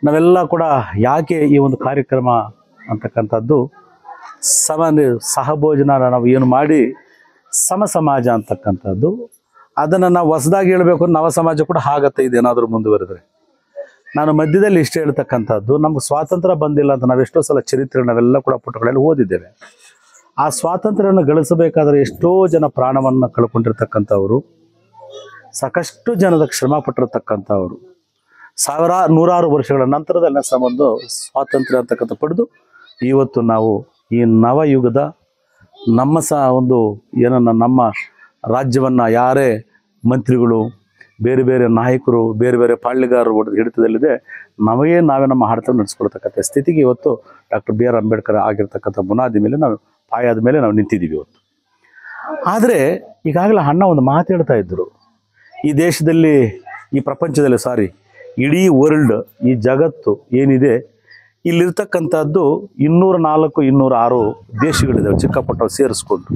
ನಾವೆಲ್ಲ ಕೂಡ ಯಾಕೆ ಈ ಒಂದು ಕಾರ್ಯಕ್ರಮ ಅಂತಕ್ಕಂಥದ್ದು ಸಹಭೋಜನ ನಾವು ಏನು ಮಾಡಿ ಸಮಾಜ ಅಂತಕ್ಕಂಥದ್ದು ಅದನ್ನು ನಾವು ಹೊಸದಾಗಿ ಹೇಳಬೇಕು. ನವ ಸಮಾಜ ಕೂಡ ಆಗತ್ತೆ ಇದೇನಾದರೂ ಮುಂದುವರೆದ್ರೆ. ನಾನು ಮಧ್ಯದಲ್ಲಿ ಇಷ್ಟ ಹೇಳ್ತಕ್ಕಂಥದ್ದು, ನಮ್ಗೆ ಸ್ವಾತಂತ್ರ್ಯ ಬಂದಿಲ್ಲ ಅಂತ ನಾವೆಷ್ಟೋ ಸಲ ಚರಿತ್ರೆ ನಾವೆಲ್ಲ ಕೂಡ ಪುಟಗಳಲ್ಲಿ ಓದಿದ್ದೇವೆ. ಆ ಸ್ವಾತಂತ್ರ್ಯವನ್ನು ಗಳಿಸಬೇಕಾದ್ರೆ ಎಷ್ಟೋ ಜನ ಪ್ರಾಣವನ್ನು ಕಳ್ಕೊಂಡಿರ್ತಕ್ಕಂಥವ್ರು, ಸಾಕಷ್ಟು ಜನದ ಶ್ರಮ ಪಟ್ಟಿರ್ತಕ್ಕಂಥವ್ರು, ನೂರಾರು ವರ್ಷಗಳ ನಂತರದಲ್ಲಿ ಒಂದು ಸ್ವಾತಂತ್ರ್ಯ ಅಂತಕ್ಕಂಥ ಪಡೆದು ಇವತ್ತು ನಾವು ಈ ನವಯುಗದ ನಮ್ಮ ಒಂದು ಏನನ್ನ ನಮ್ಮ ರಾಜ್ಯವನ್ನು ಯಾರೇ ಮಂತ್ರಿಗಳು, ಬೇರೆ ಬೇರೆ ನಾಯಕರು, ಬೇರೆ ಬೇರೆ ಪಾಳ್ಯಗಾರರು ಹಿಡಿತದಲ್ಲಿದೆ ನಾವೇ ನಮ್ಮ ಆಡಳಿತ ನಡೆಸ್ಕೊಳ್ತಕ್ಕಂಥ ಸ್ಥಿತಿಗೆ ಇವತ್ತು ಡಾಕ್ಟರ್ ಬಿ ಆರ್ ಅಂಬೇಡ್ಕರ್ ಆಗಿರ್ತಕ್ಕಂಥ ಬುನಾದಿ ಮೇಲೆ ನಾವು ಪಾಯದ ಮೇಲೆ ನಾವು ನಿಂತಿದ್ದೀವಿ ಇವತ್ತು. ಆದರೆ ಈಗಾಗಲೇ ಅಣ್ಣ ಒಂದು ಮಾತು ಹೇಳ್ತಾ ಇದ್ದರು, ಈ ದೇಶದಲ್ಲಿ, ಈ ಪ್ರಪಂಚದಲ್ಲಿ, ಇಡೀ ವರ್ಲ್ಡ್, ಈ ಜಗತ್ತು ಏನಿದೆ ಇಲ್ಲಿರ್ತಕ್ಕಂಥದ್ದು 204 206 ದೇಶಗಳಿದ್ದಾವೆ, ಚಿಕ್ಕ ಪುಟ್ಟ ಸೇರಿಸ್ಕೊಂಡು.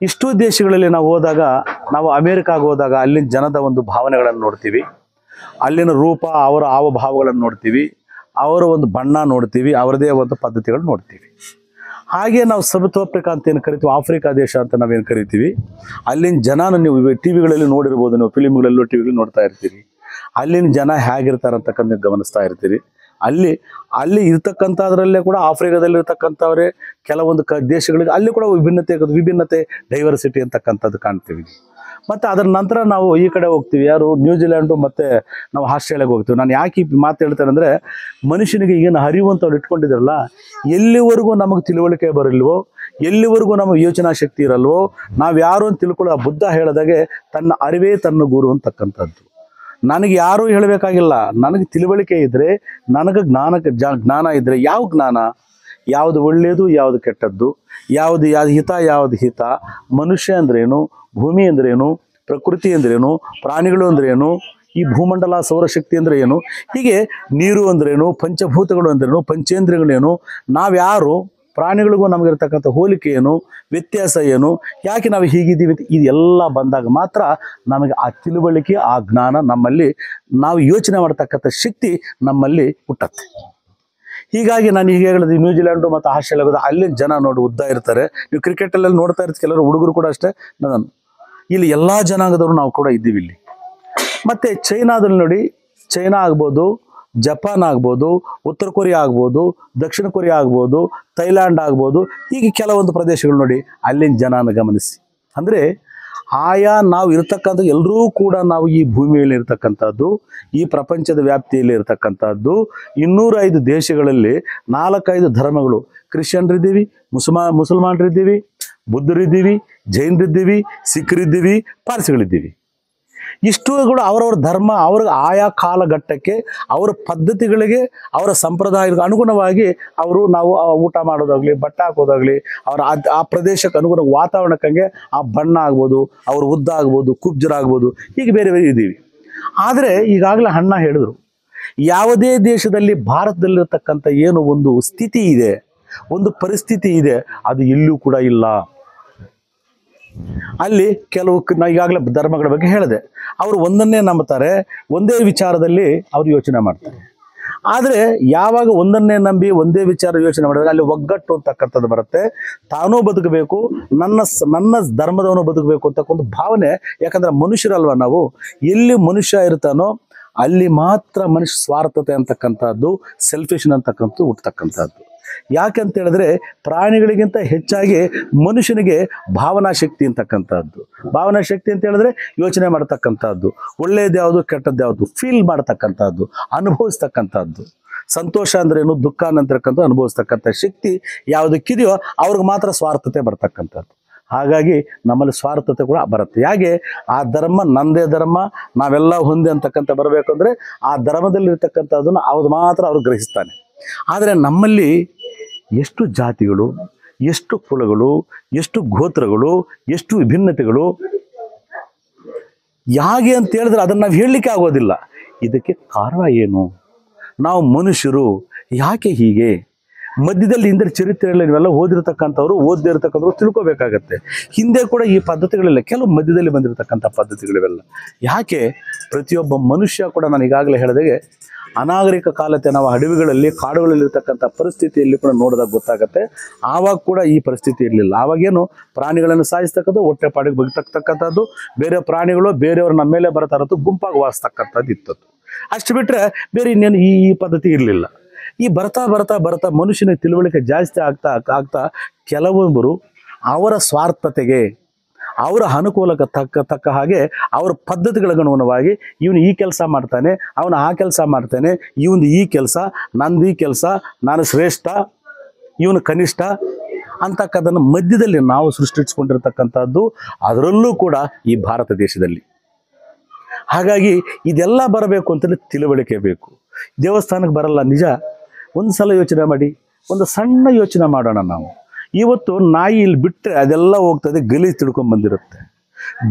ಇಷ್ಟೂ ದೇಶಗಳಲ್ಲಿ ನಾವು ಹೋದಾಗ, ನಾವು ಅಮೇರಿಕಾಗೆ ಹೋದಾಗ ಅಲ್ಲಿನ ಜನದ ಒಂದು ಭಾವನೆಗಳನ್ನು ನೋಡ್ತೀವಿ, ಅಲ್ಲಿನ ರೂಪ, ಅವರ ಹಾವಭಾವಗಳನ್ನು ನೋಡ್ತೀವಿ, ಅವರ ಒಂದು ಬಣ್ಣ ನೋಡ್ತೀವಿ, ಅವರದೇ ಒಂದು ಪದ್ಧತಿಗಳು ನೋಡ್ತೀವಿ. ಹಾಗೆ ನಾವು ಸೌತ್ ಆಫ್ರಿಕಾ ಅಂತ ಏನು ಕರಿತೀವಿ, ಆಫ್ರಿಕಾ ದೇಶ ಅಂತ ನಾವೇನು ಕರಿತೀವಿ, ಅಲ್ಲಿನ ಜನನ ನೀವು ಟಿ ವಿಗಳಲ್ಲಿ ನೋಡಿರ್ಬೋದು, ನೀವು ಫಿಲಿಮ್ಗಳಲ್ಲೂ ಟಿ ವಿಗಳಲ್ಲಿ ನೋಡ್ತಾ ಇರ್ತೀರಿ. ಅಲ್ಲಿನ ಜನ ಹೇಗಿರ್ತಾರೆ ಅಂತಕ್ಕಂಥ ಗಮನಿಸ್ತಾ ಇರ್ತೀರಿ. ಅಲ್ಲಿ ಇರ್ತಕ್ಕಂಥದ್ರಲ್ಲೇ ಕೂಡ ಆಫ್ರಿಕಾದಲ್ಲಿರ್ತಕ್ಕಂಥವ್ರೆ ಕೆಲವೊಂದು ದೇಶಗಳಿಗೆ ಅಲ್ಲಿ ಕೂಡ ವಿಭಿನ್ನತೆ ಡೈವರ್ಸಿಟಿ ಅಂತಕ್ಕಂಥದ್ದು ಕಾಣ್ತೀವಿ. ಮತ್ತು ಅದರ ನಂತರ ನಾವು ಈ ಕಡೆ ಹೋಗ್ತೀವಿ, ಯಾರು ನ್ಯೂಜಿಲ್ಯಾಂಡು ಮತ್ತು ನಾವು ಆಸ್ಟ್ರೇಲಿಯಾಗೆ ಹೋಗ್ತೀವಿ. ನಾನು ಯಾಕೆ ಈ ಮಾತು ಹೇಳ್ತೇನೆ ಅಂದರೆ, ಮನುಷ್ಯನಿಗೆ ಈಗಿನ ಅರಿವು ಅಂತ ಅವ್ರು ಇಟ್ಕೊಂಡಿದ್ರಲ್ಲ, ಎಲ್ಲಿವರೆಗೂ ನಮಗೆ ತಿಳುವಳಿಕೆ ಬರಲ್ವೋ, ಎಲ್ಲಿವರೆಗೂ ನಮಗೆ ಯೋಚನಾ ಶಕ್ತಿ ಇರಲ್ವೋ, ನಾವು ಯಾರು ಅಂತ ತಿಳ್ಕೊಳ್ಳೋ ಬುದ್ಧ ಹೇಳಿದಾಗೆ ತನ್ನ ಅರಿವೇ ತನ್ನ ಗುರು ಅಂತಕ್ಕಂಥದ್ದು. ನನಗೆ ಯಾರೂ ಹೇಳಬೇಕಾಗಿಲ್ಲ, ನನಗೆ ತಿಳುವಳಿಕೆ ಇದ್ದರೆ, ನನಗೆ ಜ್ಞಾನ ಇದ್ದರೆ, ಯಾವ ಜ್ಞಾನ, ಯಾವುದು ಒಳ್ಳೆಯದು ಯಾವುದು ಕೆಟ್ಟದ್ದು, ಯಾವುದು ಹಿತ ಯಾವುದು ಹಿತ, ಮನುಷ್ಯ ಅಂದ್ರೇನು, ಭೂಮಿ ಅಂದ್ರೇನು, ಪ್ರಕೃತಿ ಅಂದ್ರೇನು, ಪ್ರಾಣಿಗಳು ಅಂದ್ರೇನು, ಈ ಭೂಮಂಡಲ ಸೌರಶಕ್ತಿ ಅಂದರೆ ಏನು, ಹೀಗೆ ನೀರು ಅಂದ್ರೇನು, ಪಂಚಭೂತಗಳು ಅಂದ್ರೇನು, ಪಂಚೇಂದ್ರಿಯಗಳೇನು, ನಾವ್ಯಾರು, ಪ್ರಾಣಿಗಳಿಗೂ ನಮಗಿರ್ತಕ್ಕಂಥ ಹೋಲಿಕೆ ಏನು, ವ್ಯತ್ಯಾಸ ಏನು, ಯಾಕೆ ನಾವು ಹೀಗಿದ್ದೀವಿ, ಇದೆಲ್ಲ ಬಂದಾಗ ಮಾತ್ರ ನಮಗೆ ಆ ತಿಳುವಳಿಕೆ, ಆ ಜ್ಞಾನ ನಮ್ಮಲ್ಲಿ, ನಾವು ಯೋಚನೆ ಮಾಡ್ತಕ್ಕಂಥ ಶಕ್ತಿ ನಮ್ಮಲ್ಲಿ ಹುಟ್ಟತ್ತೆ. ಹೀಗಾಗಿ ನಾನು ಈಗ ಹೇಳಿದೆ, ನ್ಯೂಜಿಲ್ಯಾಂಡು ಮತ್ತು ಆಸ್ಟ್ರೇಲಿಯಾ ಅಲ್ಲಿ ಜನ ನೋಡಿ ಉದ್ದ ಇರ್ತಾರೆ. ನೀವು ಕ್ರಿಕೆಟಲ್ಲಿ ನೋಡ್ತಾ ಇರ್ತೀವಿ, ಕೆಲವರು ಹುಡುಗರು ಕೂಡ ಅಷ್ಟೇ. ನಾನು ಇಲ್ಲಿ ಎಲ್ಲ ಜನಾಂಗದವರು ನಾವು ಕೂಡ ಇದ್ದೀವಿ ಇಲ್ಲಿ. ಮತ್ತು ಚೈನಾದಲ್ಲಿ ನೋಡಿ, ಚೈನಾ ಆಗ್ಬೋದು, ಜಪಾನ್ ಆಗ್ಬೋದು, ಉತ್ತರ ಕೊರಿಯಾ ಆಗ್ಬೋದು, ದಕ್ಷಿಣ ಕೊರಿಯಾ ಆಗ್ಬೋದು, ಥೈಲ್ಯಾಂಡ್ ಆಗ್ಬೋದು, ಹೀಗೆ ಕೆಲವೊಂದು ಪ್ರದೇಶಗಳು ನೋಡಿ, ಅಲ್ಲಿನ ಜನನ ಗಮನಿಸಿ. ಅಂದರೆ ಆಯಾ ನಾವು ಇರ್ತಕ್ಕಂಥ ಎಲ್ಲರೂ ಕೂಡ ನಾವು ಈ ಭೂಮಿಯಲ್ಲಿ ಇರ್ತಕ್ಕಂಥದ್ದು, ಈ ಪ್ರಪಂಚದ ವ್ಯಾಪ್ತಿಯಲ್ಲಿ ಇರ್ತಕ್ಕಂಥದ್ದು 205 ದೇಶಗಳಲ್ಲಿ 4-5 ಧರ್ಮಗಳು, ಕ್ರಿಶ್ಚಿಯನ್ರಿದ್ದೀವಿ, ಮುಸಲ್ಮಾನರಿದ್ದೀವಿ, ಬುದ್ಧರಿದ್ದೀವಿ, ಜೈನರಿದ್ದೀವಿ, ಸಿಖ್ರಿದ್ದೀವಿ, ಪಾರ್ಸಿಗಳಿದ್ದೀವಿ. ಇಷ್ಟು ಕೂಡ ಅವರವ್ರ ಧರ್ಮ, ಅವ್ರಿಗೆ ಆಯಾ ಕಾಲಘಟ್ಟಕ್ಕೆ, ಅವರ ಪದ್ಧತಿಗಳಿಗೆ, ಅವರ ಸಂಪ್ರದಾಯಕ್ಕೆ ಅನುಗುಣವಾಗಿ ನಾವು ಊಟ ಮಾಡೋದಾಗಲಿ, ಬಟ್ಟೆ ಹಾಕೋದಾಗಲಿ, ಅವರ ಆ ಪ್ರದೇಶಕ್ಕೆ ಅನುಗುಣ ವಾತಾವರಣಕ್ಕಂಗೆ ಆ ಬಣ್ಣ ಆಗ್ಬೋದು, ಅವ್ರ ಉದ್ದ ಆಗ್ಬೋದು, ಕುಬ್ಜರಾಗ್ಬೋದು, ಹೀಗೆ ಬೇರೆ ಬೇರೆ ಇದ್ದೀವಿ. ಆದರೆ ಈಗಾಗಲೇ ಅಣ್ಣ ಹೇಳಿದ್ರು, ಯಾವುದೇ ದೇಶದಲ್ಲಿ ಭಾರತದಲ್ಲಿರ್ತಕ್ಕಂಥ ಏನು ಒಂದು ಸ್ಥಿತಿ ಇದೆ, ಒಂದು ಪರಿಸ್ಥಿತಿ ಇದೆ, ಅದು ಎಲ್ಲೂ ಕೂಡ ಇಲ್ಲ. ಅಲ್ಲಿ ಕೆಲವು ಈಗಾಗಲೇ ಧರ್ಮಗಳ ಬಗ್ಗೆ ಹೇಳಿದೆ, ಅವರು ಒಂದನ್ನೇ ನಂಬುತ್ತಾರೆ, ಒಂದೇ ವಿಚಾರದಲ್ಲಿ ಅವರು ಯೋಚನೆ ಮಾಡ್ತಾರೆ. ಆದರೆ ಯಾವಾಗ ಒಂದನ್ನೇ ನಂಬಿ ಒಂದೇ ವಿಚಾರ ಯೋಚನೆ ಮಾಡಿದ್ರೆ ಅಲ್ಲಿ ಒಗ್ಗಟ್ಟು ಅಂತಕ್ಕಂಥದ್ದು ಬರುತ್ತೆ. ತಾನೂ ಬದುಕಬೇಕು, ನನ್ನ ಧರ್ಮದವನು ಬದುಕಬೇಕು ಅಂತಕ್ಕೊಂದು ಭಾವನೆ. ಯಾಕಂದರೆ ಮನುಷ್ಯರಲ್ವ ನಾವು, ಎಲ್ಲಿ ಮನುಷ್ಯ ಇರ್ತಾನೋ ಅಲ್ಲಿ ಮಾತ್ರ ಮನುಷ್ಯ ಸ್ವಾರ್ಥತೆ ಅಂತಕ್ಕಂಥದ್ದು, ಸೆಲ್ಫಿಶನ್ ಅಂತಕ್ಕಂಥದ್ದು ಹುಟ್ಟತಕ್ಕಂಥದ್ದು. ಯಾಕಂತ ಹೇಳಿದ್ರೆ ಪ್ರಾಣಿಗಳಿಗಿಂತ ಹೆಚ್ಚಾಗಿ ಮನುಷ್ಯನಿಗೆ ಭಾವನಾ ಶಕ್ತಿ ಅಂತಕ್ಕಂಥದ್ದು. ಭಾವನಾ ಶಕ್ತಿ ಅಂತ ಹೇಳಿದ್ರೆ ಯೋಚನೆ ಮಾಡ್ತಕ್ಕಂಥದ್ದು, ಒಳ್ಳೆಯದು ಯಾವುದು ಕೆಟ್ಟದ್ದು ಯಾವುದು ಫೀಲ್ ಮಾಡ್ತಕ್ಕಂಥದ್ದು, ಅನುಭವಿಸ್ತಕ್ಕಂಥದ್ದು. ಸಂತೋಷ ಅಂದ್ರೇನು, ದುಃಖ ಅಂತಕ್ಕಂಥ ಅನುಭವಿಸ್ತಕ್ಕಂಥ ಶಕ್ತಿ ಯಾವುದಕ್ಕಿದೆಯೋ ಅವ್ರಿಗೆ ಮಾತ್ರ ಸ್ವಾರ್ಥತೆ ಬರ್ತಕ್ಕಂಥದ್ದು. ಹಾಗಾಗಿ ನಮ್ಮಲ್ಲಿ ಸ್ವಾರ್ಥತೆ ಕೂಡ ಬರುತ್ತೆ. ಹೇಗೆ ಆ ಧರ್ಮ ನನ್ನದೇ ಧರ್ಮ, ನಾವೆಲ್ಲ ಹೊಂದಿ ಅಂತಕ್ಕಂಥ ಬರಬೇಕಂದ್ರೆ ಆ ಧರ್ಮದಲ್ಲಿರ್ತಕ್ಕಂಥದ್ದನ್ನು ಅವ್ರು ಮಾತ್ರ ಅವ್ರು ಗ್ರಹಿಸ್ತಾನೆ. ಆದರೆ ನಮ್ಮಲ್ಲಿ ಎಷ್ಟು ಜಾತಿಗಳು, ಎಷ್ಟು ಕುಲಗಳು, ಎಷ್ಟು ಗೋತ್ರಗಳು, ಎಷ್ಟು ವಿಭಿನ್ನತೆಗಳು, ಹೇಗೆ ಅಂತ ಹೇಳಿದ್ರೆ ಅದನ್ನು ನಾವು ಹೇಳಲಿಕ್ಕೆ ಆಗೋದಿಲ್ಲ. ಇದಕ್ಕೆ ಕಾರಣ ಏನು? ನಾವು ಮನುಷ್ಯರು ಯಾಕೆ ಹೀಗೆ? ಮಧ್ಯದಲ್ಲಿ ಹಿಂದೆ ಚರಿತ್ರೆಯಲ್ಲಿ ನೀವೆಲ್ಲ ಓದಿರ್ತಕ್ಕಂಥವ್ರು, ಓದದೇ ಇರತಕ್ಕಂಥವ್ರು ತಿಳ್ಕೊಬೇಕಾಗತ್ತೆ. ಹಿಂದೆ ಕೂಡ ಈ ಪದ್ಧತಿಗಳಿಲ್ಲ, ಕೆಲವು ಮಧ್ಯದಲ್ಲಿ ಬಂದಿರತಕ್ಕಂಥ ಪದ್ಧತಿಗಳಿವೆಲ್ಲ. ಯಾಕೆ ಪ್ರತಿಯೊಬ್ಬ ಮನುಷ್ಯ ಕೂಡ ನಾನು ಈಗಾಗಲೇ ಹೇಳಿದಾಗೆ ಅನಾಗರಿಕ ಕಾಲತೆ ನಾವು ಅಡವಿಗಳಲ್ಲಿ ಕಾಡುಗಳಲ್ಲಿರ್ತಕ್ಕಂಥ ಪರಿಸ್ಥಿತಿಯಲ್ಲಿ ಕೂಡ ನೋಡಿದಾಗ ಗೊತ್ತಾಗುತ್ತೆ. ಆವಾಗ ಕೂಡ ಈ ಪರಿಸ್ಥಿತಿ ಇರಲಿಲ್ಲ. ಆವಾಗೇನು ಪ್ರಾಣಿಗಳನ್ನು ಸಾಯಿಸ್ತಕ್ಕಂಥದ್ದು, ಹೊಟ್ಟೆಪಾಡಿಗೆ ಬಗ್ತಕ್ಕಂಥದ್ದು, ಬೇರೆ ಪ್ರಾಣಿಗಳು ಬೇರೆಯವರು ನಮ್ಮ ಮೇಲೆ ಬರ್ತಾ ಇರೋದು ಗುಂಪಾಗಿ ವಾಸಿಸ್ತಕ್ಕಂಥದ್ದು ಇತ್ತದ್ದು. ಅಷ್ಟು ಬಿಟ್ಟರೆ ಬೇರೆ ಇನ್ನೇನು ಈ ಪದ್ಧತಿ ಇರಲಿಲ್ಲ. ಈ ಬರ್ತಾ ಬರ್ತಾ ಬರ್ತಾ ಮನುಷ್ಯನ ತಿಳುವಳಿಕೆ ಜಾಸ್ತಿ ಆಗ್ತಾ ಆಗ್ತಾ ಕೆಲವೊಬ್ಬರು ಅವರ ಸ್ವಾರ್ಥತೆಗೆ, ಅವರ ಅನುಕೂಲಕ್ಕೆ ತಕ್ಕ ಹಾಗೆ ಅವರ ಪದ್ಧತಿಗಳಿಗನುಗುಣವಾಗಿ ಇವನು ಈ ಕೆಲಸ ಮಾಡ್ತಾನೆ, ಅವನು ಆ ಕೆಲಸ ಮಾಡ್ತಾನೆ, ಇವನು ಈ ಕೆಲಸ, ನಂದು ಈ ಕೆಲಸ, ನಾನು ಶ್ರೇಷ್ಠ, ಇವನು ಕನಿಷ್ಠ ಅಂತಕ್ಕದನ್ನು ಮಧ್ಯದಲ್ಲಿ ನಾವು ಸೃಷ್ಟಿಸ್ಕೊಂಡಿರ್ತಕ್ಕಂಥದ್ದು, ಅದರಲ್ಲೂ ಕೂಡ ಈ ಭಾರತ ದೇಶದಲ್ಲಿ. ಹಾಗಾಗಿ ಇದೆಲ್ಲ ಬರಬೇಕು ಅಂತಲೇ ತಿಳುವಳಿಕೆ ಬೇಕು. ದೇವಸ್ಥಾನಕ್ಕೆ ಬರಲ್ಲ ನಿಜ, ಒಂದು ಸಲ ಯೋಚನೆ ಮಾಡಿ, ಒಂದು ಸಣ್ಣ ಯೋಚನೆ ಮಾಡೋಣ ನಾವು. ಇವತ್ತು ನಾಯಿ ಇಲ್ಲಿ ಬಿಟ್ಟರೆ ಅದೆಲ್ಲ ಹೋಗ್ತದೆ, ಗಲೀಜು ತಿಳ್ಕೊಂಡು ಬಂದಿರುತ್ತೆ.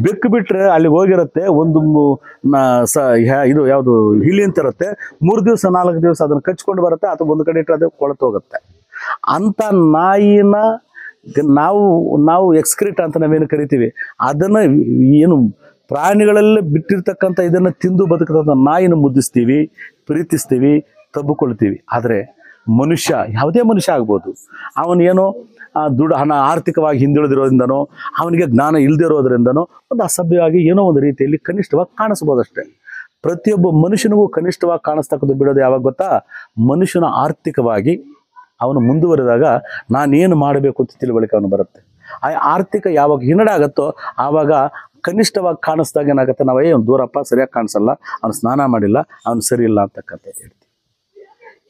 ಬೆಕ್ಕು ಬಿಟ್ಟರೆ ಅಲ್ಲಿಗೆ ಹೋಗಿರುತ್ತೆ, ಒಂದು ಇದು ಯಾವುದು ಹಿಲಿ ಅಂತ ಇರುತ್ತೆ, 3 ದಿವಸ 4 ದಿವಸ ಅದನ್ನು ಕಚ್ಕೊಂಡು ಬರುತ್ತೆ, ಅಥವಾ ಒಂದು ಕಡೆ ಇಟ್ಟರೆ ಅದು ಕೊಳತು ಹೋಗುತ್ತೆ. ಅಂಥ ನಾಯಿನ ನಾವು ಎಕ್ಸ್ಕ್ರೀಟ್ ಅಂತ ನಾವೇನು ಕರಿತೀವಿ, ಅದನ್ನು ಏನು ಪ್ರಾಣಿಗಳಲ್ಲೇ ಬಿಟ್ಟಿರ್ತಕ್ಕಂಥ ಇದನ್ನು ತಿಂದು ಬದುಕಂಥ ನಾಯಿನ ಮುದ್ದಿಸ್ತೀವಿ, ಪ್ರೀತಿಸ್ತೀವಿ, ತಬ್ಬಿಕೊಳ್ತೀವಿ. ಆದರೆ ಮನುಷ್ಯ, ಯಾವುದೇ ಮನುಷ್ಯ ಆಗ್ಬೋದು, ಅವನೇನೋ ದುಡ್ಡು ಹಣ ಆರ್ಥಿಕವಾಗಿ ಹಿಂದುಳಿದಿರೋದ್ರಿಂದನೋ, ಅವನಿಗೆ ಜ್ಞಾನ ಇಲ್ಲದಿರೋದ್ರಿಂದನೋ ಒಂದು ಅಸಭ್ಯವಾಗಿ ಏನೋ ಒಂದು ರೀತಿಯಲ್ಲಿ ಕನಿಷ್ಠವಾಗಿ ಕಾಣಿಸ್ಬೋದಷ್ಟೇ. ಪ್ರತಿಯೊಬ್ಬ ಮನುಷ್ಯನಿಗೂ ಕನಿಷ್ಠವಾಗಿ ಕಾಣಿಸ್ತಕ್ಕಂಥ ಬಿಡೋದು ಯಾವಾಗ ಗೊತ್ತಾ? ಮನುಷ್ಯನ ಆರ್ಥಿಕವಾಗಿ ಅವನು ಮುಂದುವರೆದಾಗ ನಾನೇನು ಮಾಡಬೇಕು ಅಂತ ತಿಳುವಳಿಕೆ ಅವನು ಬರುತ್ತೆ. ಆ ಆರ್ಥಿಕ ಯಾವಾಗ ಹಿನ್ನಡೆ ಆಗುತ್ತೋ ಆವಾಗ ಕನಿಷ್ಠವಾಗಿ ಕಾಣಿಸ್ದಾಗ ಏನಾಗುತ್ತೆ, ನಾವು ದೂರಪ್ಪ ಸರಿಯಾಗಿ ಕಾಣಿಸಲ್ಲ, ಅವನು ಸ್ನಾನ ಮಾಡಿಲ್ಲ, ಅವನು ಸರಿ ಇಲ್ಲ ಅಂತಕ್ಕಂಥದ್ದು ಹೇಳ್ತೀವಿ.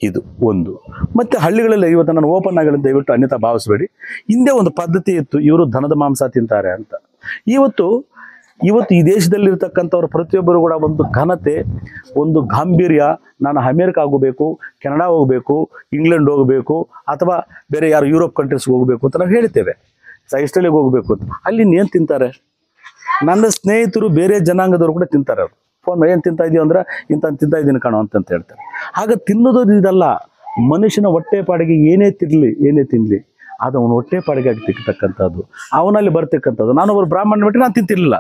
ಇದು ಒಂದು. ಮತ್ತು ಹಳ್ಳಿಗಳಲ್ಲಿ ಇವತ್ತು ನಾನು ಓಪನ್ ಆಗಿ ದಯವಿಟ್ಟು ಅನ್ಯತಾ ಭಾವಿಸಬೇಡಿ. ಹಿಂದೆ ಒಂದು ಪದ್ಧತಿ ಇತ್ತು, ಇವರು ದನದ ಮಾಂಸ ತಿಂತಾರೆ ಅಂತ. ಇವತ್ತು ಈ ದೇಶದಲ್ಲಿರ್ತಕ್ಕಂಥವ್ರು ಪ್ರತಿಯೊಬ್ಬರು ಕೂಡ ಒಂದು ಘನತೆ, ಒಂದು ಗಾಂಭೀರ್ಯ, ನಾನು ಅಮೇರಿಕಾ ಹೋಗಬೇಕು, ಕೆನಡಾ ಹೋಗಬೇಕು, ಇಂಗ್ಲೆಂಡ್ ಹೋಗಬೇಕು, ಅಥವಾ ಬೇರೆ ಯಾರು ಯುರೋಪ್ ಕಂಟ್ರೀಸ್ಗೆ ಹೋಗಬೇಕು ಅಂತ ನಾವು ಹೇಳ್ತೇವೆ, ಆಸ್ಟ್ರೇಲಿಯಾಗೆ ಹೋಗಬೇಕು ಅಂತ. ಅಲ್ಲಿ ಏನು ತಿಂತಾರೆ? ನನ್ನ ಸ್ನೇಹಿತರು ಬೇರೆ ಜನಾಂಗದವರು ಕೂಡ ತಿಂತಾರೆ. ಅವರು ಫೋನ್ ಏನು ತಿಂತಾ ಇದೀವಿ ಅಂದ್ರೆ ಇಂಥ ತಿಂತಾ ಇದ್ದೀನಿ ಕಾಣೋ ಅಂತ ಹೇಳ್ತಾರೆ. ಆಗ ತಿನ್ನೋದು ಇದಲ್ಲ, ಮನುಷ್ಯನ ಹೊಟ್ಟೆಪಾಡಿಗೆ ಏನೇ ತಿನ್ನಲಿ ಅದು ಅವನ ಹೊಟ್ಟೆಪಾಡಿಗೆ ತಿಕ್ಕತಕ್ಕಂಥದ್ದು, ಅವನಲ್ಲಿ ಬರ್ತಕ್ಕಂಥದ್ದು. ನಾನು ಒಬ್ಬರು ಬ್ರಾಹ್ಮಣ ಬಿಟ್ಟರೆ ನಾನು ತಿಂತಿರಲಿಲ್ಲ.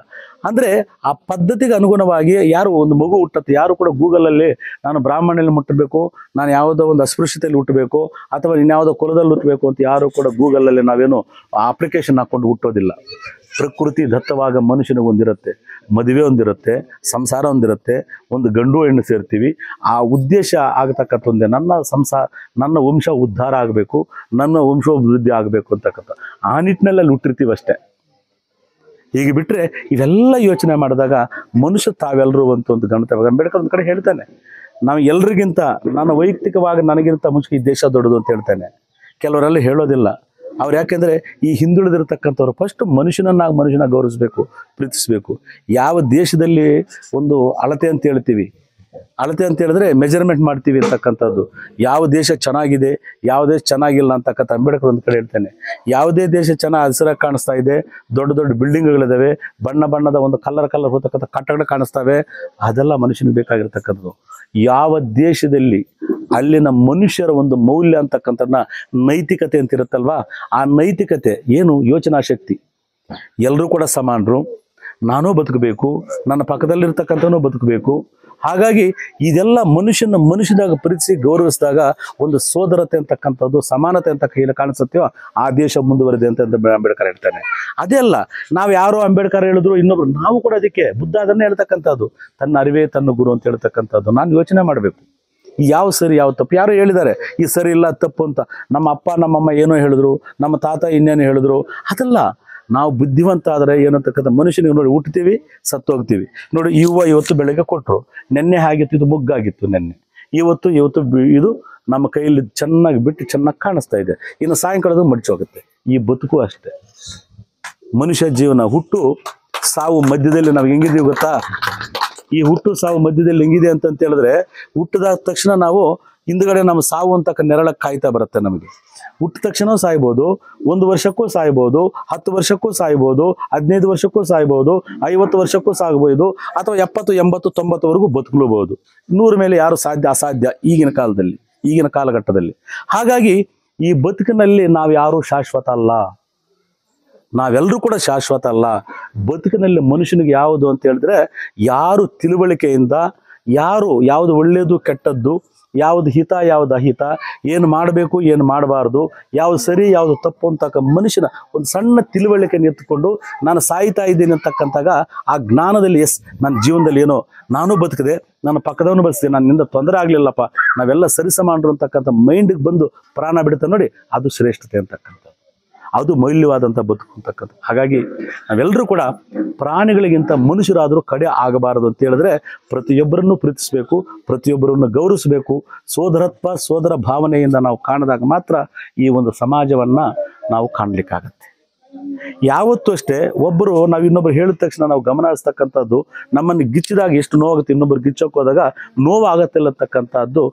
ಅಂದರೆ ಆ ಪದ್ಧತಿಗೆ ಅನುಗುಣವಾಗಿ ಯಾರು ಒಂದು ಮಗು ಹುಟ್ಟುತ್ತೆ, ಯಾರು ಕೂಡ ಗೂಗಲಲ್ಲಿ ನಾನು ಬ್ರಾಹ್ಮಣಲ್ಲಿ ಮುಟ್ಟಬೇಕು, ನಾನು ಯಾವುದೋ ಒಂದು ಅಸ್ಪೃಶ್ಯತೆಯಲ್ಲಿ ಹುಟ್ಟಬೇಕು, ಅಥವಾ ಇನ್ಯಾವುದೋ ಕುಲದಲ್ಲಿ ಹುಟ್ಟಬೇಕು ಅಂತ ಯಾರು ಕೂಡ ಗೂಗಲಲ್ಲಿ ನಾವೇನು ಅಪ್ಲಿಕೇಶನ್ ಹಾಕ್ಕೊಂಡು ಹುಟ್ಟೋದಿಲ್ಲ. ಪ್ರಕೃತಿ ದತ್ತವಾಗ ಮನುಷ್ಯನಿಗೊಂದಿರುತ್ತೆ, ಮದುವೆ ಒಂದಿರುತ್ತೆ, ಸಂಸಾರ ಒಂದಿರುತ್ತೆ, ಒಂದು ಗಂಡು ಹೆಣ್ಣು ಸೇರ್ತೀವಿ. ಆ ಉದ್ದೇಶ ಆಗತಕ್ಕಂಥ ಒಂದೇ, ನನ್ನ ವಂಶ ಉದ್ಧಾರ ಆಗಬೇಕು, ನನ್ನ ವಂಶೋಭಿವೃದ್ಧಿ ಆಗಬೇಕು ಅಂತಕ್ಕಂಥ ಆ ನಿಟ್ಟಿನಲ್ಲಿ ಅಲ್ಲಿ ಹುಟ್ಟಿರ್ತೀವಿ ಅಷ್ಟೇ. ಹೀಗೆ ಬಿಟ್ಟರೆ ಇವೆಲ್ಲ ಯೋಚನೆ ಮಾಡಿದಾಗ ಮನುಷ್ಯ ತಾವೆಲ್ಲರೂ ಒಂದು ಗಣತೆ. ಅಂಬೇಡ್ಕರ್ ಒಂದು ಕಡೆ ಹೇಳ್ತಾನೆ, ನಾವು ಎಲ್ರಿಗಿಂತ, ನಾನು ವೈಯಕ್ತಿಕವಾಗಿ ನನಗಿಂತ ಮುಂಚೆ ಈ ದೇಶ ದೊಡ್ಡದು ಅಂತ ಹೇಳ್ತಾನೆ. ಕೆಲವರೆಲ್ಲ ಹೇಳೋದಿಲ್ಲ. ಅವ್ರು ಯಾಕೆಂದರೆ ಈ ಹಿಂದುಳಿದಿರ್ತಕ್ಕಂಥವ್ರು ಫಸ್ಟ್ ಮನುಷ್ಯನ ಗೌರವಿಸಬೇಕು, ಪ್ರೀತಿಸಬೇಕು. ಯಾವ ದೇಶದಲ್ಲಿ ಒಂದು ಅಳತೆ ಅಂತ ಹೇಳ್ತೀವಿ, ಅಳತೆ ಅಂತ ಹೇಳಿದ್ರೆ ಮೆಜರ್ಮೆಂಟ್ ಮಾಡ್ತೀವಿ ಅಂತಕ್ಕಂಥದ್ದು, ಯಾವ ದೇಶ ಚೆನ್ನಾಗಿದೆ, ಯಾವ ದೇಶ ಚೆನ್ನಾಗಿಲ್ಲ ಅಂತಕ್ಕಂಥ ಅಂಬೇಡ್ಕರ್ ಒಂದು ಕಡೆ ಹೇಳ್ತಾನೆ. ಯಾವುದೇ ದೇಶ ಹಸಿರಾಗಿ ಕಾಣಿಸ್ತಾ ಇದೆ, ದೊಡ್ಡ ದೊಡ್ಡ ಬಿಲ್ಡಿಂಗ್ಗಳಿದ್ದಾವೆ, ಬಣ್ಣ ಬಣ್ಣದ ಒಂದು ಕಲರ್ ಹೋಗ್ತಕ್ಕಂಥ ಕಟ್ಟಡ ಕಾಣಿಸ್ತವೆ, ಅದೆಲ್ಲ ಮನುಷ್ಯನಿಗೆ ಬೇಕಾಗಿರ್ತಕ್ಕಂಥದ್ದು. ಯಾವ ದೇಶದಲ್ಲಿ ಅಲ್ಲಿನ ಮನುಷ್ಯರ ಒಂದು ಮೌಲ್ಯ ಅಂತಕ್ಕಂಥದ್ದನ್ನ, ನೈತಿಕತೆ ಅಂತಿರುತ್ತಲ್ವಾ, ಆ ನೈತಿಕತೆ ಏನು, ಯೋಚನಾ ಶಕ್ತಿ, ಎಲ್ಲರೂ ಕೂಡ ಸಮಾನರು, ನಾನೂ ಬದುಕಬೇಕು, ನನ್ನ ಪಕ್ಕದಲ್ಲಿರ್ತಕ್ಕಂಥವೂ ಬದುಕಬೇಕು. ಹಾಗಾಗಿ ಇದೆಲ್ಲ ಮನುಷ್ಯದಾಗ ಪ್ರೀತಿಸಿ ಗೌರವಿಸಿದಾಗ ಒಂದು ಸೋದರತೆ ಅಂತಕ್ಕಂಥದ್ದು, ಸಮಾನತೆ ಅಂತ ಕೈಯಲ್ಲಿ ಕಾಣಿಸುತ್ತೆಯೋ ಆ ದೇಶ ಮುಂದುವರೆದೆ ಅಂತ ಅಂಬೇಡ್ಕರ್ ಹೇಳ್ತಾನೆ. ಅದೇ ಅಲ್ಲ, ನಾವು ಯಾರೋ ಅಂಬೇಡ್ಕರ್ ಹೇಳಿದ್ರು ಇನ್ನೊಬ್ರು, ನಾವು ಕೂಡ ಅದಕ್ಕೆ ಬುದ್ಧ ಅದನ್ನೇ ಹೇಳ್ತಕ್ಕಂಥದ್ದು, ತನ್ನ ಅರಿವೇ ತನ್ನ ಗುರು ಅಂತ ಹೇಳ್ತಕ್ಕಂಥದ್ದು. ನಾನು ಯೋಚನೆ ಮಾಡಬೇಕು, ಯಾವ ಸರಿ ಯಾವ ತಪ್ಪು. ಯಾರೋ ಹೇಳಿದ್ದಾರೆ ಈ ಸರಿ ಇಲ್ಲ ತಪ್ಪು ಅಂತ, ನಮ್ಮ ಅಪ್ಪ ನಮ್ಮಮ್ಮ ಏನೋ ಹೇಳಿದ್ರು, ನಮ್ಮ ತಾತ ಇನ್ನೇನು ಹೇಳಿದ್ರು, ಅದಲ್ಲ. ನಾವು ಬುದ್ಧಿವಂತ ಆದರೆ ಏನಂತಕ್ಕಂಥ ಮನುಷ್ಯನಿಗೆ ನೋಡಿ ಹುಟ್ಟುತ್ತೀವಿ, ಸತ್ತೋಗ್ತೀವಿ. ನೋಡಿ ಇವತ್ತು ಬೆಳಗ್ಗೆ ಕೊಟ್ಟರು, ನೆನ್ನೆ ಆಗಿತ್ತು, ಇದು ಮುಗ್ಗಾಗಿತ್ತು ನೆನ್ನೆ, ಇವತ್ತು ಇದು ನಮ್ಮ ಕೈಯಲ್ಲಿ ಚೆನ್ನಾಗಿ ಬಿಟ್ಟು ಚೆನ್ನಾಗಿ ಕಾಣಿಸ್ತಾ ಇದೆ, ಇನ್ನು ಸಾಯಂಕಾಲದ ಮಡಿಚೋಗುತ್ತೆ. ಈ ಬದುಕು ಅಷ್ಟೇ. ಮನುಷ್ಯ ಜೀವನ ಹುಟ್ಟು ಸಾವು ಮಧ್ಯದಲ್ಲಿ ನಾವು ಹೆಂಗಿದ್ದೀವಿ ಗೊತ್ತಾ? ಈ ಹುಟ್ಟು ಸಾವು ಮಧ್ಯದಲ್ಲಿ ಹೆಂಗಿದೆ ಅಂತ ಹೇಳಿದ್ರೆ, ಹುಟ್ಟಿದ ತಕ್ಷಣ ನಾವು ಹಿಂದ್ಗಡೆ ನಮ್ಮ ಸಾವು ಅಂತಕ್ಕ ನೆರಳಕ್ಕೆ ಕಾಯ್ತಾ ಬರುತ್ತೆ. ನಮಗೆ ಹುಟ್ಟಿದ ತಕ್ಷಣ ಸಾಯ್ಬೋದು, 1 ವರ್ಷಕ್ಕೂ ಸಾಯ್ಬೋದು, 10 ವರ್ಷಕ್ಕೂ ಸಾಯ್ಬೋದು, 15 ವರ್ಷಕ್ಕೂ ಸಾಯ್ಬೋದು, 50 ವರ್ಷಕ್ಕೂ ಸಾಗ್ಬೋದು, ಅಥವಾ 70, 80, 90ವರೆಗೂ ಬದುಕಲೂಬಹುದು. 100 ಮೇಲೆ ಯಾರು ಅಸಾಧ್ಯ ಈಗಿನ ಕಾಲಘಟ್ಟದಲ್ಲಿ. ಹಾಗಾಗಿ ಈ ಬದುಕಿನಲ್ಲಿ ನಾವು ಯಾರೂ ಶಾಶ್ವತ ಅಲ್ಲ, ನಾವೆಲ್ಲರೂ ಕೂಡ ಶಾಶ್ವತ ಅಲ್ಲ. ಬದುಕಿನಲ್ಲಿ ಮನುಷ್ಯನಿಗೆ ಯಾವುದು ಅಂತ ಹೇಳಿದ್ರೆ, ಯಾರು ತಿಳುವಳಿಕೆಯಿಂದ, ಯಾರು ಯಾವುದು ಒಳ್ಳೆಯದು ಕೆಟ್ಟದ್ದು, ಯಾವುದು ಹಿತ ಯಾವುದು ಅಹಿತ, ಏನು ಮಾಡಬೇಕು ಏನು ಮಾಡಬಾರ್ದು, ಯಾವುದು ಸರಿ ಯಾವುದು ತಪ್ಪು ಅಂತಕ್ಕ ಮನುಷ್ಯನ ಒಂದು ಸಣ್ಣ ತಿಳುವಳಿಕೆಯನ್ನು ಎತ್ತುಕೊಂಡು ನಾನು ಸಾಯ್ತಾ ಇದ್ದೀನಿ ಅಂತಕ್ಕಂತಾಗ ಆ ಜ್ಞಾನದಲ್ಲಿ ನನ್ನ ಜೀವನದಲ್ಲಿ ಏನೋ ನಾನು ಬದುಕಿದೆ, ನನ್ನ ಪಕ್ಕದವನು ಬದುಕಿದೆ, ನನ್ನಿಂದ ತೊಂದರೆ ಆಗಲಿಲ್ಲಪ್ಪ, ನಾವೆಲ್ಲ ಸರಿಸಮಾನರು ಅಂತಕ್ಕಂಥ ಮೈಂಡಿಗೆ ಬಂದು ಪ್ರಾಣ ಬಿಡುತ್ತೆ ನೋಡಿ, ಅದು ಶ್ರೇಷ್ಠತೆ ಅಂತಕ್ಕಂಥದ್ದು, ಅದು ಮೌಲ್ಯವಾದಂಥ ಬದುಕು ಅಂತಕ್ಕಂಥ. ಹಾಗಾಗಿ ನಾವೆಲ್ಲರೂ ಕೂಡ ಪ್ರಾಣಿಗಳಿಗಿಂತ ಮನುಷ್ಯರಾದರೂ ಕಡೆ ಆಗಬಾರದು ಅಂತ ಹೇಳಿದ್ರೆ ಪ್ರತಿಯೊಬ್ಬರನ್ನು ಪ್ರೀತಿಸಬೇಕು, ಪ್ರತಿಯೊಬ್ಬರನ್ನು ಗೌರವಿಸಬೇಕು. ಸೋದರ ಭಾವನೆಯಿಂದ ನಾವು ಕಾಣಿದಾಗ ಮಾತ್ರ ಈ ಒಂದು ಸಮಾಜವನ್ನು ನಾವು ಕಾಣಲಿಕ್ಕಾಗತ್ತೆ. ಯಾವತ್ತೂ ಅಷ್ಟೇ ಒಬ್ಬರು ನಾವು ಇನ್ನೊಬ್ರು ಹೇಳಿದ ತಕ್ಷಣ ನಾವು ಗಮನ ಹರಿಸ್ತಕ್ಕಂಥದ್ದು, ನಮ್ಮನ್ನು ಗಿಚ್ಚಿದಾಗ ಎಷ್ಟು ನೋವಾಗುತ್ತೆ, ಇನ್ನೊಬ್ರು ಗಿಚ್ಚೋಕೆ ಹೋದಾಗ ನೋವಾಗತ್ತಿಲ್ಲ ಅಂತಕ್ಕಂಥದ್ದು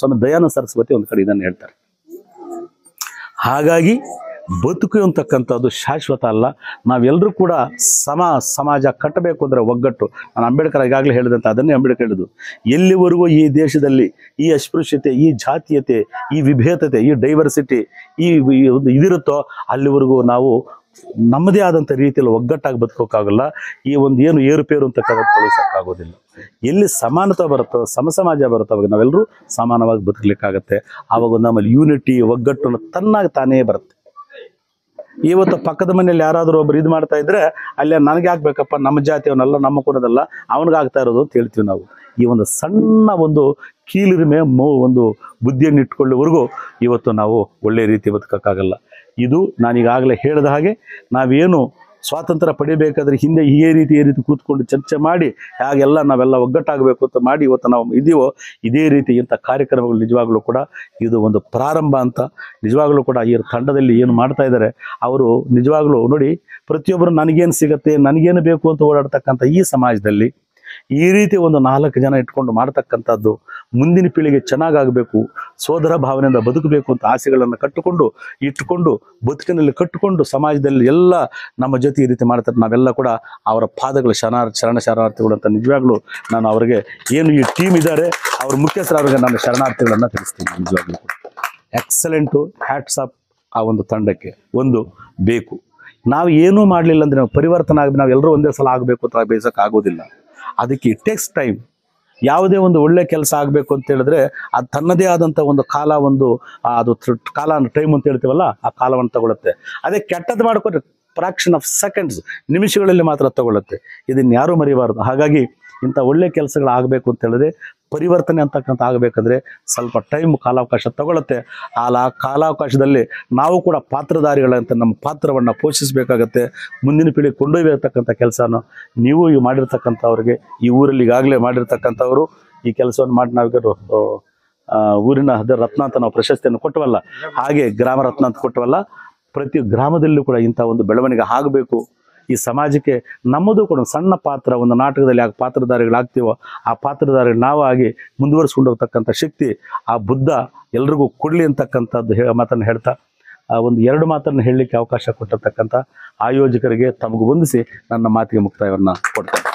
ಸ್ವಾಮಿ ದಯಾನಂದ ಸರಸ್ವತಿ ಒಂದು ಕಡೆ ಇದನ್ನು ಹೇಳ್ತಾರೆ. ಹಾಗಾಗಿ ಬದುಕು ಅಂತಕ್ಕಂಥದ್ದು ಶಾಶ್ವತ ಅಲ್ಲ. ನಾವೆಲ್ಲರೂ ಕೂಡ ಸಮಾಜ ಕಟ್ಟಬೇಕು ಅಂದರೆ ಒಗ್ಗಟ್ಟು. ನಾನು ಅಂಬೇಡ್ಕರ್ ಈಗಾಗಲೇ ಹೇಳಿದಂತೆ ಅದನ್ನೇ ಅಂಬೇಡ್ಕರ್ ಹೇಳಿದ್ದು, ಎಲ್ಲಿವರೆಗೂ ಈ ದೇಶದಲ್ಲಿ ಈ ಅಸ್ಪೃಶ್ಯತೆ, ಈ ಜಾತೀಯತೆ, ಈ ವಿಭೇದತೆ, ಈ ಡೈವರ್ಸಿಟಿ ಒಂದು ಇದಿರುತ್ತೋ ಅಲ್ಲಿವರೆಗೂ ನಾವು ನಮ್ಮದೇ ಆದಂಥ ರೀತಿಯಲ್ಲಿ ಒಗ್ಗಟ್ಟಾಗಿ ಬದುಕೋಕ್ಕಾಗಲ್ಲ. ಈ ಒಂದು ಏನು ಏರುಪೇರು ಅಂತಕ್ಕಂಥದ್ದು ತೊಳಸೋಕ್ಕಾಗೋದಿಲ್ಲ. ಎಲ್ಲಿ ಸಮಾನತೆ ಬರುತ್ತೋ, ಸಮಾಜ ಬರುತ್ತೋ ಅವಾಗ ನಾವೆಲ್ಲರೂ ಸಮಾನವಾಗಿ ಬದುಕಲಿಕ್ಕಾಗತ್ತೆ. ಆವಾಗ ನಮ್ಮಲ್ಲಿ ಯೂನಿಟಿ, ಒಗ್ಗಟ್ಟು ತನ್ನಾಗಿ ತಾನೇ ಬರುತ್ತೆ. ಇವತ್ತು ಪಕ್ಕದ ಮನೆಯಲ್ಲಿ ಯಾರಾದರೂ ಒಬ್ರು ಇದು ಮಾಡ್ತಾ ಇದ್ರೆ ಅಲ್ಲೇ ನನಗೆ ಆಗ್ಬೇಕಪ್ಪ, ನಮ್ಮ ಜಾತಿಯವನಲ್ಲ, ನಮ್ಮ ಕುಲದಲ್ಲ, ಅವನಿಗಾಗ್ತಾ ಇರೋದು ಅಂತ ಹೇಳ್ತೀವಿ ನಾವು. ಈ ಒಂದು ಸಣ್ಣ ಒಂದು ಕೀಲಿರಿಮೆ ಒಂದು ಬುದ್ಧಿಯನ್ನು ಇಟ್ಕೊಳ್ಳೋವರೆಗೂ ಇವತ್ತು ನಾವು ಒಳ್ಳೆಯ ರೀತಿ ಬದುಕೋಕ್ಕಾಗಲ್ಲ. ಇದು ನಾನೀಗಾಗಲೇ ಹೇಳಿದ ಹಾಗೆ ನಾವೇನು ಸ್ವಾತಂತ್ರ್ಯ ಪಡಿಬೇಕಾದ್ರೆ ಹಿಂದೆ ಈ ರೀತಿ ಕೂತ್ಕೊಂಡು ಚರ್ಚೆ ಮಾಡಿ ಹಾಗೆಲ್ಲ ನಾವೆಲ್ಲ ಒಗ್ಗಟ್ಟಾಗಬೇಕು ಅಂತ ಮಾಡಿ ಇವತ್ತು ನಾವು ಇದೀವೋ, ಇದೇ ರೀತಿ ಇಂಥ ಕಾರ್ಯಕ್ರಮಗಳು ನಿಜವಾಗ್ಲೂ ಕೂಡ ಇದು ಒಂದು ಪ್ರಾರಂಭ ಅಂತ. ನಿಜವಾಗ್ಲೂ ಕೂಡ ಈ ತಂಡದಲ್ಲಿ ಏನು ಮಾಡ್ತಾ ಇದ್ದಾರೆ ಅವರು ನಿಜವಾಗ್ಲೂ ನೋಡಿ, ಪ್ರತಿಯೊಬ್ಬರು ನನಗೇನು ಸಿಗುತ್ತೆ, ನನಗೇನು ಬೇಕು ಅಂತ ಓಡಾಡ್ತಕ್ಕಂಥ ಈ ಸಮಾಜದಲ್ಲಿ ಈ ರೀತಿ ಒಂದು 4 ಜನ ಇಟ್ಕೊಂಡು ಮಾಡ್ತಕ್ಕಂಥದ್ದು ಮುಂದಿನ ಪೀಳಿಗೆ ಚೆನ್ನಾಗಾಗಬೇಕು, ಸೋದರ ಭಾವನೆಯಿಂದ ಬದುಕಬೇಕು ಅಂತ ಆಸೆಗಳನ್ನು ಇಟ್ಟುಕೊಂಡು ಬದುಕಿನಲ್ಲಿ ಕಟ್ಟಿಕೊಂಡು ಸಮಾಜದಲ್ಲಿ ಎಲ್ಲ ನಮ್ಮ ಜೊತೆ ಈ ರೀತಿ ಮಾಡ್ತಾರೆ. ನಾವೆಲ್ಲ ಕೂಡ ಅವರ ಪಾದಗಳ ಶರಣಾರ್ಥಿಗಳು ಅಂತ ನಿಜವಾಗ್ಲೂ ನಾನು ಅವರಿಗೆ ಏನು ಈ ಟೀಮ್ ಇದ್ದಾರೆ ಅವ್ರ ಮುಖ್ಯಸ್ಥರು ಅವರಿಗೆ ನಾನು ಶರಣಾರ್ಥಿಗಳನ್ನು ತಿಳಿಸ್ತೀನಿ. ನಿಜವಾಗ್ಲೂ ಎಕ್ಸಲೆಂಟು, ಹ್ಯಾಟ್ಸ್ ಆಫ್ ಆ ಒಂದು ತಂಡಕ್ಕೆ. ಒಂದು ಬೇಕು, ನಾವು ಏನೂ ಮಾಡಲಿಲ್ಲ ಅಂದರೆ ನಾವು ಪರಿವರ್ತನೆ ಆಗಿ ನಾವು ಎಲ್ಲರೂ ಒಂದೇ ಸಲ ಆಗಬೇಕು ಅಂತ ಬಯಸೋಕ್ಕಾಗೋದಿಲ್ಲ. ಅದಕ್ಕೆ ಇಟ್ ಟೇಕ್ಸ್ ಟೈಮ್. ಯಾವುದೇ ಒಂದು ಒಳ್ಳೆ ಕೆಲಸ ಆಗಬೇಕು ಅಂತ ಹೇಳಿದ್ರೆ ಅದು ತನ್ನದೇ ಆದಂಥ ಒಂದು ಕಾಲ, ಅದು ಕಾಲ ಟೈಮ್ ಅಂತ ಹೇಳ್ತೀವಲ್ಲ, ಆ ಕಾಲವನ್ನು ತಗೊಳುತ್ತೆ. ಅದೇ ಕೆಟ್ಟದ್ದು ಮಾಡಿಕೊಂಡ್ರೆ ಫ್ರಾಕ್ಷನ್ ಆಫ್ ಸೆಕೆಂಡ್ಸ್, ನಿಮಿಷಗಳಲ್ಲಿ ಮಾತ್ರ ತಗೊಳುತ್ತೆ. ಇದನ್ನು ಯಾರೂ ಮರಿಬಾರ್ದು. ಹಾಗಾಗಿ ಇಂಥ ಒಳ್ಳೆ ಕೆಲಸಗಳಾಗಬೇಕು ಅಂತ ಹೇಳಿದ್ರೆ, ಪರಿವರ್ತನೆ ಅಂತಕ್ಕಂಥ ಆಗಬೇಕಂದ್ರೆ ಸ್ವಲ್ಪ ಟೈಮ್, ಕಾಲಾವಕಾಶ ತಗೊಳುತ್ತೆ. ಆ ಕಾಲಾವಕಾಶದಲ್ಲಿ ನಾವು ಕೂಡ ಪಾತ್ರಧಾರಿಗಳಂತ ನಮ್ಮ ಪಾತ್ರವನ್ನು ಪೋಷಿಸಬೇಕಾಗತ್ತೆ. ಮುಂದಿನ ಪೀಳಿಗೆ ಕೊಂಡೊಯ್ಯತಕ್ಕಂಥ ಕೆಲಸನ ನೀವು ಮಾಡಿರ್ತಕ್ಕಂಥವ್ರಿಗೆ, ಈ ಊರಲ್ಲಿ ಈಗಾಗಲೇ ಮಾಡಿರ್ತಕ್ಕಂಥವರು ಈ ಕೆಲಸವನ್ನು ಮಾಡಿ ನಾವು ಊರಿನ ರತ್ನ ಅಂತ ನಾವು ಪ್ರಶಸ್ತಿಯನ್ನು ಕೊಟ್ಟವಲ್ಲ, ಹಾಗೆ ಗ್ರಾಮ ರತ್ನ ಅಂತ ಕೊಟ್ಟವಲ್ಲ, ಪ್ರತಿ ಗ್ರಾಮದಲ್ಲೂ ಕೂಡ ಇಂಥ ಒಂದು ಬೆಳವಣಿಗೆ ಆಗಬೇಕು. ಈ ಸಮಾಜಕ್ಕೆ ನಮ್ಮದು ಕೂಡ ಸಣ್ಣ ಪಾತ್ರ, ಒಂದು ನಾಟಕದಲ್ಲಿ ಯಾಕೆ ಪಾತ್ರಧಾರಿಗಳಾಗ್ತೀವೋ ಆ ಪಾತ್ರಧಾರಿಗಳು ನಾವು ಆಗಿ ಮುಂದುವರಿಸ್ಕೊಂಡು ಹೋಗ್ತಕ್ಕಂಥ ಶಕ್ತಿ ಆ ಬುದ್ಧ ಎಲ್ರಿಗೂ ಕೊಡಲಿ ಅಂತಕ್ಕಂಥದ್ದು ಮಾತನ್ನು ಹೇಳ್ತಾ ಒಂದು 2 ಮಾತನ್ನು ಹೇಳಲಿಕ್ಕೆ ಅವಕಾಶ ಕೊಟ್ಟಿರ್ತಕ್ಕಂಥ ಆಯೋಜಕರಿಗೆ ತಮಗೆ ವಂದಿಸಿ ನನ್ನ ಮಾತಿಗೆ ಮುಕ್ತಾಯವನ್ನು ಕೊಡ್ತೇನೆ.